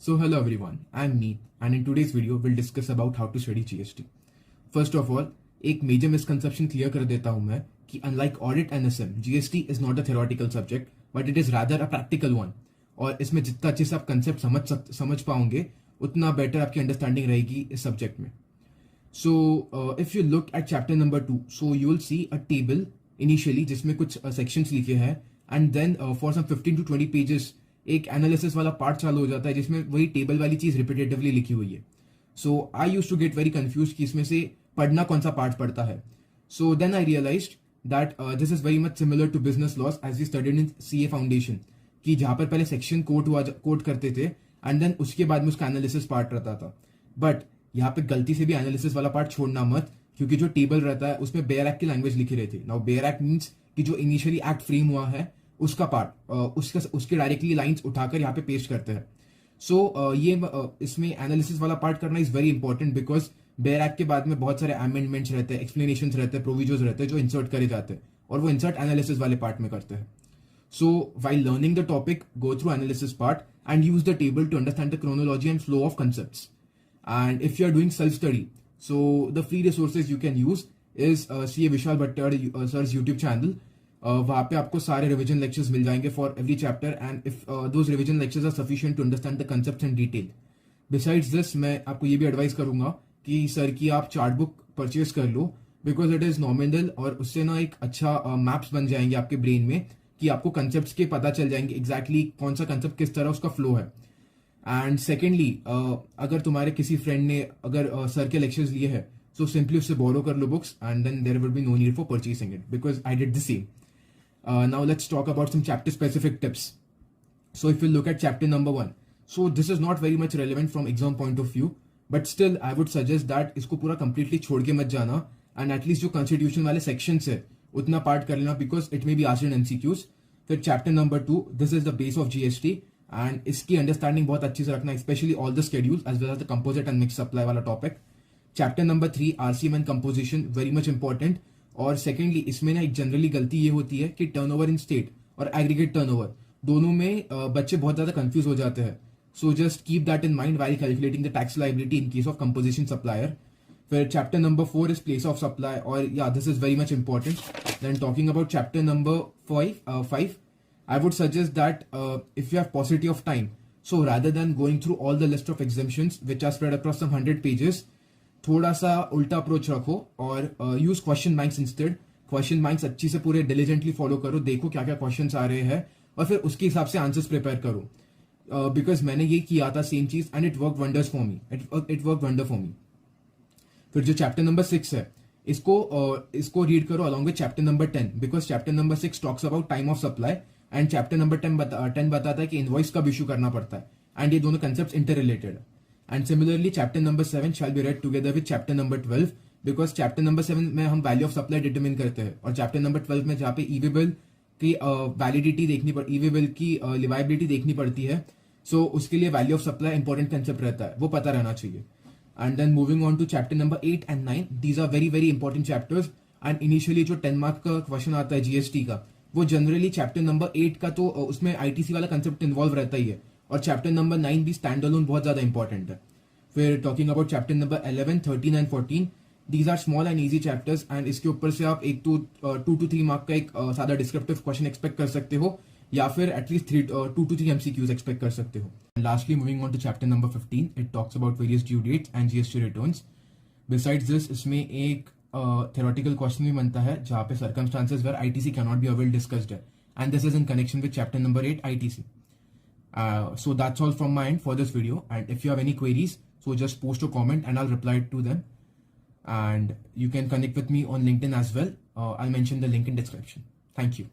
So hello everyone, I'm Neet and in today's video we'll discuss about how to study GST. First of all, एक major misconception clear कर देता हूं मैं कि unlike audit and SM, GST is not a theoretical subject but it is rather a practical one. और इसमें जितना अच्छे से आप concept समझ पाओगे उतना better आपकी understanding रहेगी इस subject में. So if you look at chapter number 2, so you will see a table initially जिसमें कुछ sections लिखे हैं and then for some 15 to 20 pages एक एनालिसिस वाला पार्ट चालू हो जाता है जिसमें वही टेबल वाली चीज रिपीटेटिवली लिखी हुई है. So I used to get very confuse कि इसमें से पढ़ना कौन सा पार्ट पड़ता है. So then I realized that this is very much similar to business loss as we studied in CA foundation, कि जहां पर पहले सेक्शन कोट करते थे एंड देन उसके बाद में उसका एनालिसिस पार्ट रहता था. बट यहाँ पे गलती से भी एनालिसिस वाला पार्ट छोड़ना मत, क्योंकि जो टेबल रहता है उसमें बेयर एक्ट की लैंग्वेज लिखी रहती है. नाउ बेयर एक्ट मीन्स कि जो इनिशियली एक्ट फ्रेम हुआ है उसका पार्ट उसके डायरेक्टली लाइंस उठाकर यहाँ पे पेस्ट करते हैं. सो ये इसमें एनालिसिस वाला पार्ट करना is very important because bare act के बाद में बहुत सारे अमेंडमेंट्स रहते हैं, एक्सप्लेनेशन रहते हैं, प्रोविजोज रहते हैं जो इंसर्ट करे जाते हैं और वो इंसर्ट एनालिसिस वाले पार्ट में करते हैं. So while learning the topic go through analysis part and use the table to understand the chronology and flow of concepts. And if you are doing self study, so the free resources you can use is C A Vishal Bhattacharya sir's YouTube channel. वहां पे आपको सारे revision lectures मिल जाएंगे for every chapter and if those revision lectures are sufficient to understand the concepts in detail. Besides this मैं आपको ये भी एडवाइस करूंगा कि सर की आप चार्ट बुक परचेज कर लो बिकॉज इट इज नॉमिनल और उससे ना एक अच्छा मैप्स बन जाएंगे आपके ब्रेन में कि आपको कंसेप्ट्स के पता चल जाएंगे एग्जैक्टली कौन सा कंसेप्ट किस तरह उसका फ्लो है. एंड सेकेंडली अगर तुम्हारे किसी फ्रेंड ने अगर सर के लेक्चर्स लिए हैं सो सिंपली उससे बोरो कर लो books and then there will be no need for purchasing it because I did the same. Now let's talk about some chapter specific tips. So if you look at chapter number 1, so this is not very much relevant from exam point of view, but still I would suggest that इसको पूरा completely छोड़ के मत जाना and at least जो constitution वाले sections है उतना part कर लेना because it may be asked in MCQs. फिर chapter number 2, this is the base of GST and इसकी understanding बहुत अच्छी से रखना, especially all the schedules as well as the composite and mixed supply वाला topic. Chapter number 3, RCM and composition, very much important. और secondly इसमें ना एक जनरली गलती ये होती है कि टर्नओवर इन स्टेट और एग्रीगेट टर्नओवर दोनों में बच्चे बहुत ज्यादा कंफ्यूज हो जाते हैं. So just keep that in mind while calculating the tax liability in case of composition supplier. फिर chapter number 4 is place of supply और या this is very much important. Then talking about chapter number 5 I would suggest that if you have possibility of time, so rather than going through all the list of exemptions which are spread across some 100 pages, थोड़ा सा उल्टा approach रखो और use question banks instead. Question banks अच्छी से पूरे diligently follow करो, देखो क्या क्या क्वेश्चंस आ रहे हैं और फिर उसके हिसाब से आंसर्स प्रिपेयर करो. बिकॉज मैंने ये किया था सेम चीज and it work wonders for me, it work wonder for me. फिर जो चैप्टर नंबर 6 है इसको रीड करो along with chapter number 10 because chapter number 6 talks about time of supply and chapter number 10 बताता है कि इनवॉइस कब इशू करना पड़ता है एंड ये दोनों कंसेप्ट इंटर रिलेटेड है. And similarly, chapter number 7 shall be read together with chapter number 12 because chapter number 7 में हम value of supply determine करते हैं और chapter number 12 में जहाँ पे e-bill की validity e-bill की liability देखनी पड़ती है. So उसके लिए value of supply important concept रहता है, वो पता रहना चाहिए. And then moving on to chapter number 8 and 9, these are very very important chapters. And initially जो 10 mark का question आता है GST का, वो generally chapter number 8 का तो उसमें ITC वाला concept involve रहता ही है और चैप्टर नंबर 9 भी स्टैंड अलोन बहुत ज्यादा इंपॉर्टेंट है. फिर talking about chapter number 11, 13 and 14, these are small and easy chapters and इसके ऊपर से आप 2 to 3 मार्क का एक सादा डिस्क्रिप्टिव क्वेश्चन एक्सपेक्ट कर सकते हो या फिर एटलीस्ट 2 to 3 MCQs एक्सपेक्ट कर सकते हो. Lastly moving on to chapter number 15, it talks about various due dates and GST returns. Besides this इसमें एक थ्योरेटिकल क्वेश्चन भी बनता है जहाँ पे circumstances where ITC can not be avail discussed है and this is in connection with chapter number 8 ITC. So that's all from my end for this video, and if you have any queries, so just post a comment and I'll reply to them. And you can connect with me on LinkedIn as well. I'll mention the link in description. Thank you.